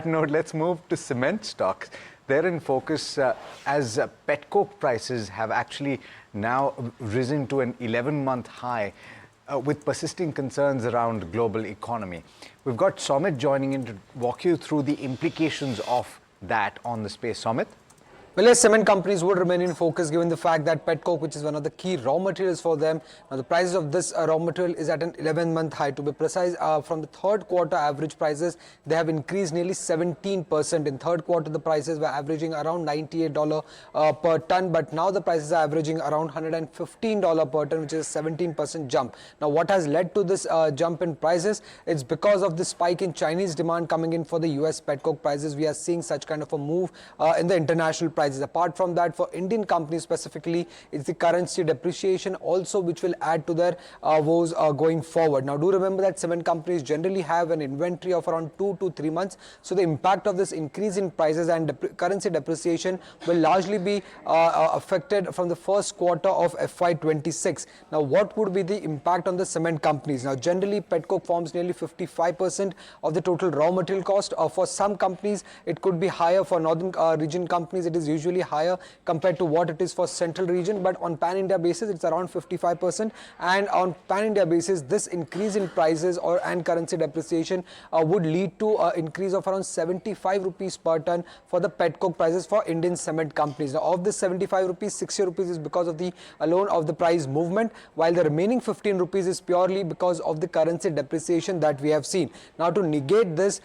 Note, let's move to cement stocks. They're in focus as Petcoke prices have actually now risen to an 11-month high with persisting concerns around global economy. We've got Somit joining in to walk you through the implications of that on the space. Somit? Well, yes, cement companies would remain in focus given the fact that Petcoke, which is one of the key raw materials for them, now the prices of this raw material is at an 11-month high. To be precise, from the third quarter average prices, they have increased nearly 17%. In third quarter, the prices were averaging around $98 per ton, but now the prices are averaging around $115 per ton, which is a 17% jump. Now, what has led to this jump in prices? It's because of the spike in Chinese demand coming in for the US Petcoke prices. We are seeing such kind of a move in the international prices. Apart from that, for Indian companies specifically, it's the currency depreciation also which will add to their woes going forward. Now, do remember that cement companies generally have an inventory of around 2 to 3 months. So the impact of this increase in prices and currency depreciation will largely be affected from the first quarter of FY26. Now, what would be the impact on the cement companies? Now, generally, Petcoke forms nearly 55% of the total raw material cost. For some companies, it could be higher. For northern region companies, it is usually higher compared to what it is for central region, but on pan-India basis it's around 55%, and on pan-India basis this increase in prices and currency depreciation would lead to an increase of around 75 rupees per ton for the Petcoke prices for Indian cement companies. Now, of this 75 rupees, 60 rupees is because of the alone of the price movement, while the remaining 15 rupees is purely because of the currency depreciation that we have seen. Now, to negate this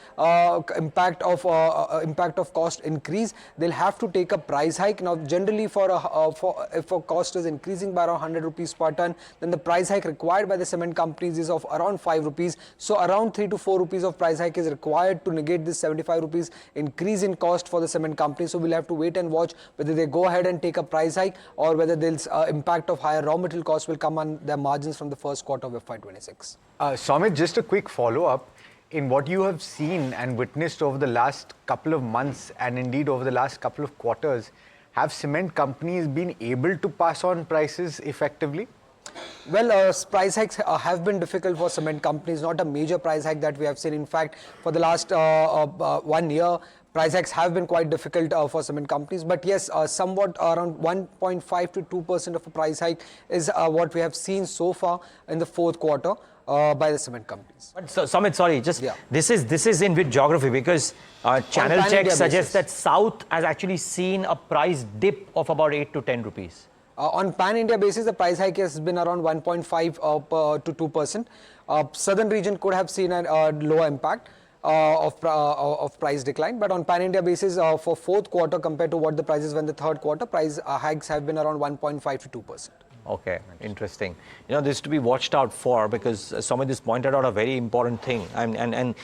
impact of cost increase, they'll have to take a price hike. Now, generally if a cost is increasing by around 100 rupees per ton, then the price hike required by the cement companies is of around 5 rupees. So around 3 to 4 rupees of price hike is required to negate this 75 rupees increase in cost for the cement companies. So we'll have to wait and watch whether they go ahead and take a price hike or whether there's impact of higher raw material costs will come on their margins from the first quarter of FY26. Somit, just a quick follow-up. In what you have seen and witnessed over the last couple of months and indeed over the last couple of quarters, have cement companies been able to pass on prices effectively? Well, price hikes have been difficult for cement companies, not a major price hike that we have seen. In fact, for the last 1 year, price hikes have been quite difficult for cement companies. But yes, somewhat around 1.5 to 2% of a price hike is what we have seen so far in the fourth quarter by the cement companies. But Samit, sorry, this is in which geography? Because channel checks suggest that South has actually seen a price dip of about 8 to 10 rupees. On pan-India basis, the price hike has been around 1.5 to 2%. Southern region could have seen a lower impact of price decline, but on pan-India basis for fourth quarter compared to what the prices were in the third quarter, price hikes have been around 1.5 to 2%. Okay, interesting. You know, this is to be watched out for, because Somit has pointed out a very important thing. And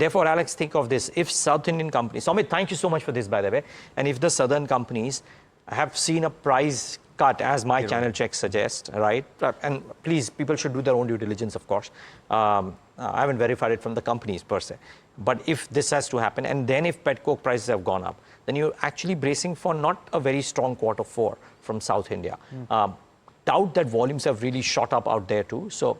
therefore, Alex, think of this. If South Indian companies, Somit, thank you so much for this, by the way. And if the southern companies have seen a price cut, as my channel checks suggest, right? And please, people should do their own due diligence, of course. I haven't verified it from the companies per se. But if this has to happen, and then if Petcoke prices have gone up, then you're actually bracing for not a very strong quarter four from South India. Doubt that volumes have really shot up out there too. So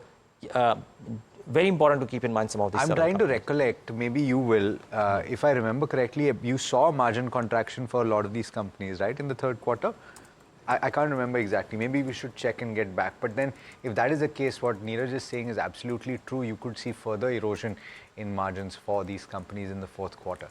very important to keep in mind some of these. I'm trying to recollect, maybe you will, if I remember correctly, you saw margin contraction for a lot of these companies, right, in the third quarter? I can't remember exactly. Maybe we should check and get back. But then if that is the case, what Neeraj is saying is absolutely true. You could see further erosion in margins for these companies in the fourth quarter.